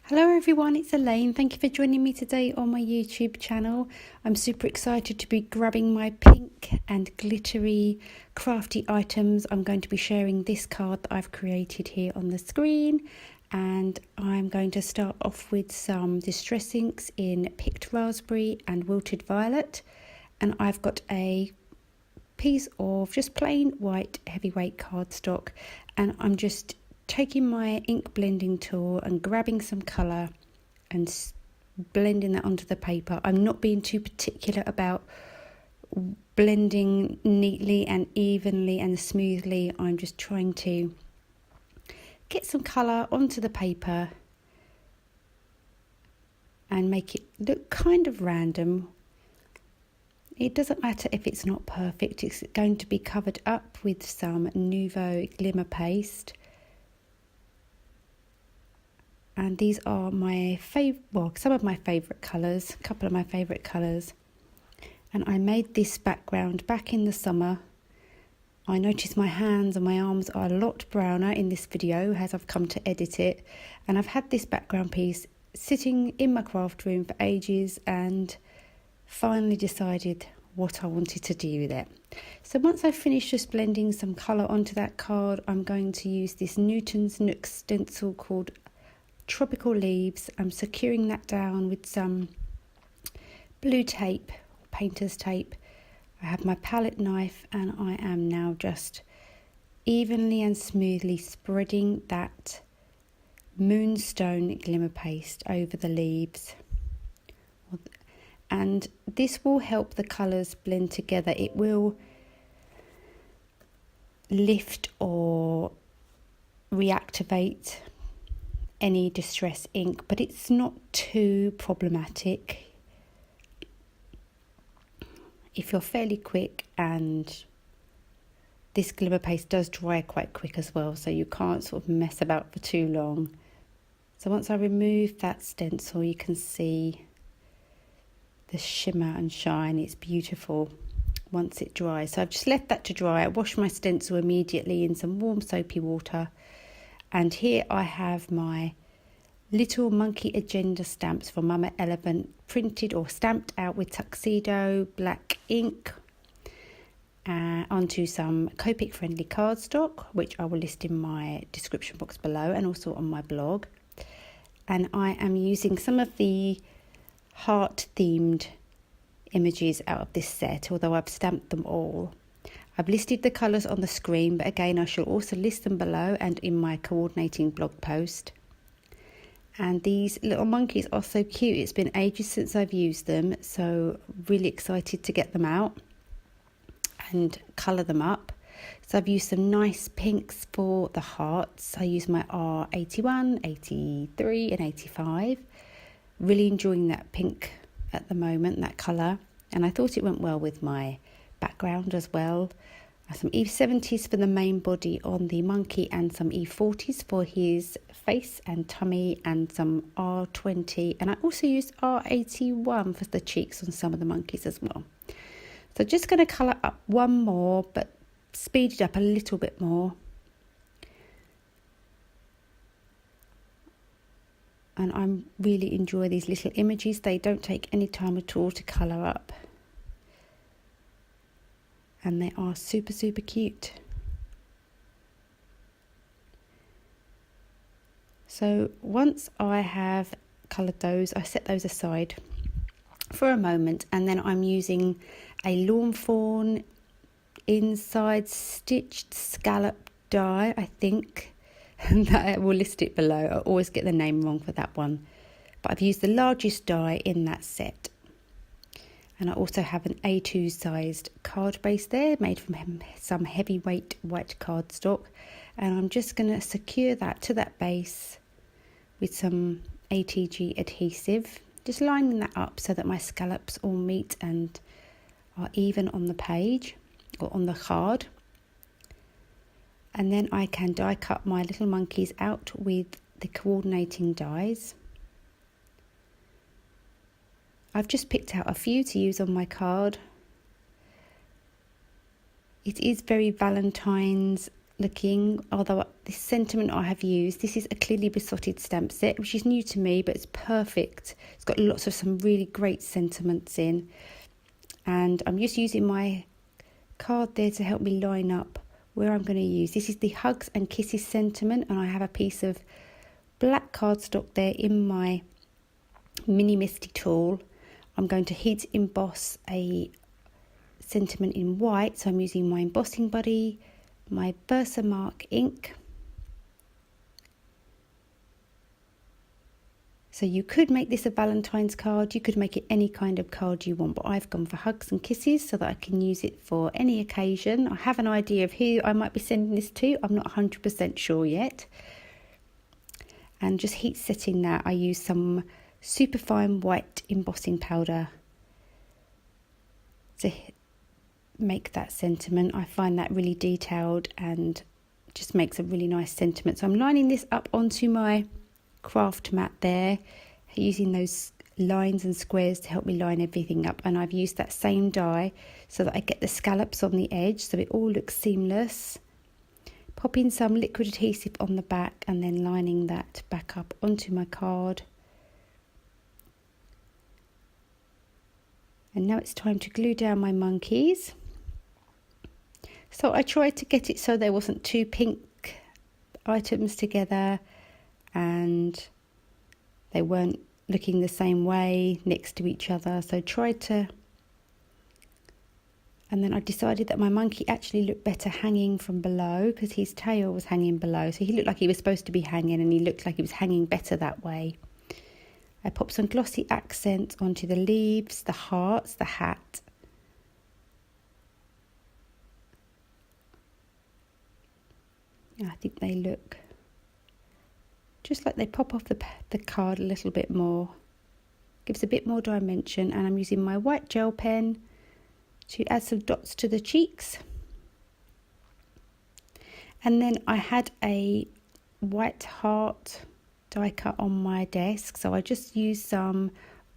Hello everyone, it's Elaine. Thank you for joining me today on my YouTube channel. I'm super excited to be grabbing my pink and glittery crafty items. I'm going to be sharing this card that I've created here on the screen, and I'm going to start off with some distress inks in Picked Raspberry and Wilted Violet, and I've got a piece of just plain white heavyweight cardstock, and I'm just taking my ink blending tool and grabbing some colour and blending that onto the paper. I'm not being too particular about blending neatly and evenly and smoothly. I'm just trying to get some colour onto the paper and make it look kind of random. It doesn't matter if it's not perfect. It's going to be covered up with some Nuvo Glimmer paste. And these are my some of my favourite colours, a couple of my favourite colours. And I made this background back in the summer. I noticed my hands and my arms are a lot browner in this video as I've come to edit it. And I've had this background piece sitting in my craft room for ages and finally decided what I wanted to do with it. So once I've finished just blending some colour onto that card, I'm going to use this Newton's Nook stencil called Tropical Leaves. I'm securing that down with some blue tape, painter's tape. I have my palette knife and I am now just evenly and smoothly spreading that Moonstone glimmer paste over the leaves. And this will help the colours blend together. It will lift or reactivate any distress ink, but it's not too problematic if you're fairly quick, and this glimmer paste does dry quite quick as well, so you can't sort of mess about for too long. So once I remove that stencil, you can see the shimmer and shine. It's beautiful once it dries. So I've just left that to dry. I washed my stencil immediately in some warm soapy water. And here I have my little monkey agenda stamps from Mama Elephant, printed or stamped out with Tuxedo black ink onto some Copic friendly cardstock, which I will list in my description box below and also on my blog. And I am using some of the heart themed images out of this set, although I've stamped them all. I've listed the colours on the screen, but again I shall also list them below and in my coordinating blog post. And these little monkeys are so cute. It's been ages since I've used them, so really excited to get them out and colour them up. So I've used some nice pinks for the hearts. I use my R81, 83 and 85. Really enjoying that pink at the moment, that colour. And I thought it went well with my background as well. Some E70s for the main body on the monkey and some E40s for his face and tummy, and some R20, and I also used R81 for the cheeks on some of the monkeys as well. So just going to colour up one more, but speed it up a little bit more. And I really enjoy these little images. They don't take any time at all to colour up. And they are super, super cute. So once I have coloured those, I set those aside for a moment, and then I'm using a Lawn Fawn inside stitched scallop die, I think. And I will list it below. I always get the name wrong for that one. But I've used the largest die in that set. And I also have an A2 sized card base there, made from some heavyweight white cardstock. And I'm just going to secure that to that base with some ATG adhesive. Just lining that up so that my scallops all meet and are even on the page or on the card. And then I can die cut my little monkeys out with the coordinating dies. I've just picked out a few to use on my card. It is very Valentine's looking, although this sentiment I have used, this is a clearly Besotted stamp set, which is new to me, but it's perfect. It's got lots of some really great sentiments in, and I'm just using my card there to help me line up where I'm going to use. This is the Hugs and Kisses sentiment, and I have a piece of black cardstock there in my mini Misti tool. I'm going to heat emboss a sentiment in white, so I'm using my embossing buddy, my Versamark ink. So you could make this a Valentine's card, you could make it any kind of card you want, but I've gone for Hugs and Kisses so that I can use it for any occasion. I have an idea of who I might be sending this to, I'm not 100% sure yet. And just heat setting that, I use some superfine white embossing powder to make that sentiment. I find that really detailed and just makes a really nice sentiment. So I'm lining this up onto my craft mat there, using those lines and squares to help me line everything up, and I've used that same die so that I get the scallops on the edge so it all looks seamless. Popping some liquid adhesive on the back and then lining that back up onto my card. And now it's time to glue down my monkeys. So I tried to get it so there wasn't two pink items together and they weren't looking the same way next to each other. So I tried to, and then I decided that my monkey actually looked better hanging from below because his tail was hanging below. So he looked like he was supposed to be hanging, and he looked like he was hanging better that way. I popped some glossy accents onto the leaves, the hearts, the hat. I think they look just like they pop off the card a little bit more. Gives a bit more dimension, and I'm using my white gel pen to add some dots to the cheeks. And then I had a white heart die cut on my desk, so I just used some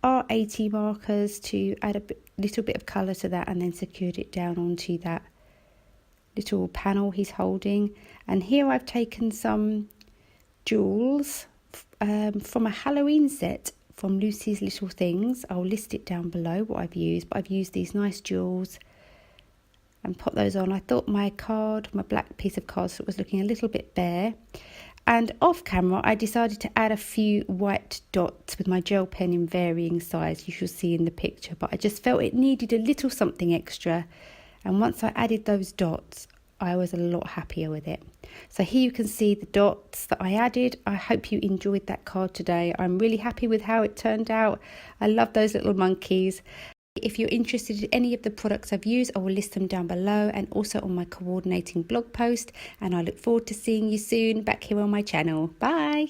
ATG markers to add a little bit of colour to that, and then secured it down onto that little panel he's holding. And here I've taken some jewels from a Halloween set from Lucy's Little Things. I'll list it down below what I've used, but I've used these nice jewels and put those on. I thought my black piece of cardstock was looking a little bit bare, and off camera I decided to add a few white dots with my gel pen in varying size, you shall see in the picture, but I just felt it needed a little something extra, and once I added those dots I was a lot happier with it. So here you can see the dots that I added. I hope you enjoyed that card today. I'm really happy with how it turned out. I love those little monkeys. If you're interested in any of the products I've used, I will list them down below and also on my coordinating blog post. And I look forward to seeing you soon back here on my channel. Bye!